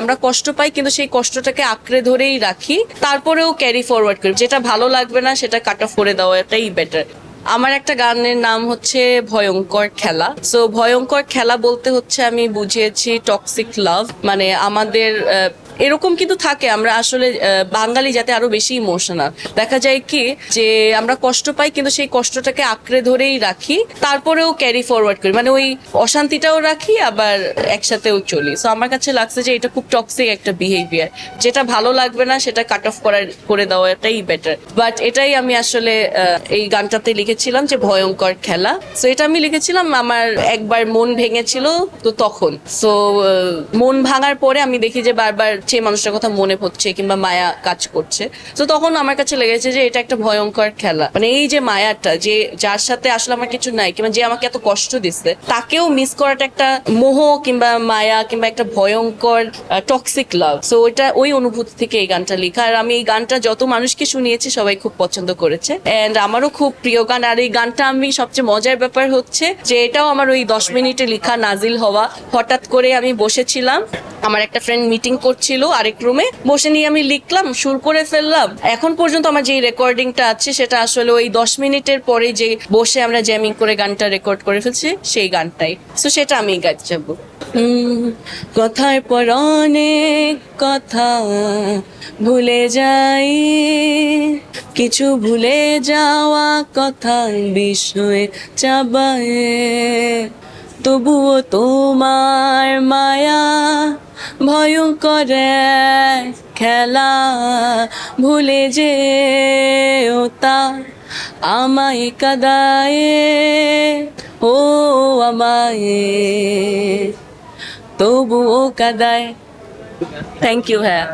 আমরা কষ্ট পাই কিন্তু সেই কষ্টটাকে আঁকড়ে ধরেই রাখি, তারপরেও ক্যারি ফরওয়ার্ড করি। যেটা ভালো লাগবে না সেটা কাট অফ করে দেওয়াটাই বেটার। আমার একটা গানের নাম হচ্ছে ভয়ঙ্কর খেলা। সো ভয়ঙ্কর খেলা বলতে হচ্ছে আমি বুঝিয়েছি টক্সিক লাভ, মানে আমাদের এরকম কিন্তু থাকে, আমরা আসলে বাঙালি যাতে আরো বেশি ইমোশনাল। দেখা যায় কি যে আমরা কষ্ট পাই কিন্তু সেই কষ্টটাকে আঁকড়ে ধরেই রাখি, তারপরেও ক্যারি ফরওয়ার্ড করি, মানে ওই অশান্তিটাও রাখি আবার একসাথেও চলি। সো আমার কাছে লাগছে যে এটা খুব টক্সিক একটা বিহেভিয়ার। যেটা ভালো লাগবে না সেটা কাট অফ করে দেওয়াটাই বেটার। বাট এটাই আমি আসলে এই গানটাতে লিখেছিলাম যে ভয়ঙ্কর খেলা। সো এটা আমি লিখেছিলাম আমার একবার মন ভেঙেছিল তো তখন। সো মন ভাঙার পরে আমি দেখি যে বারবার সেই মানুষটার কথা মনে পড়ছে কিংবা মায়া কাজ করছে। তো তখন আমার কাছে লেগেছে যে এটা একটা ভয়ঙ্কর খেলা, মানে এই যে মায়াটা, যে যার সাথে আসলে আমার কিছু নাই কিংবা যে আমাকে এত কষ্ট দিচ্ছে তাকেও মিস করাটা একটা মোহ কিংবা মায়া কিংবা একটা ভয়ঙ্কর টক্সিক লাভ। সো ওইটা ওই অনুভূতি থেকে এই গানটা লেখা। আর আমি এই গানটা যত মানুষকে শুনিয়েছি সবাই খুব পছন্দ করেছে, এন্ড আমারও খুব প্রিয় গান। আর এই গানটা আমি সবচেয়ে মজার ব্যাপার হচ্ছে যে এটাও আমার ওই 10 মিনিটে লেখা, নাজিল হওয়া। হঠাৎ করে আমি বসেছিলাম, আমার একটা ফ্রেন্ড মিটিং করছিল আরেক রুমে, বসে নিয়ে আমি লিখলাম, সুর করে ফেললাম। এখন পর্যন্ত আমার যে রেকর্ডিংটা আছে সেটা আসলে ওই 10 মিনিটের পরে যে বসে আমরা জ্যামিং করে গানটা রেকর্ড করে ফেলছি সেই গানটাই। তো সেটা আমি গাইতে যাবো। কথার পর অনেক কথা ভুলে যাই, কিছু ভুলে যাওয়া কথা বিষয়ে চাবায়, তবুও তোমার মায়া ভয়ঙ্কর খেলা, ভুলে যে তা আমায় কাদায়, ও আমায় তবুও কাদায়। Thank you. হ্যাঁ।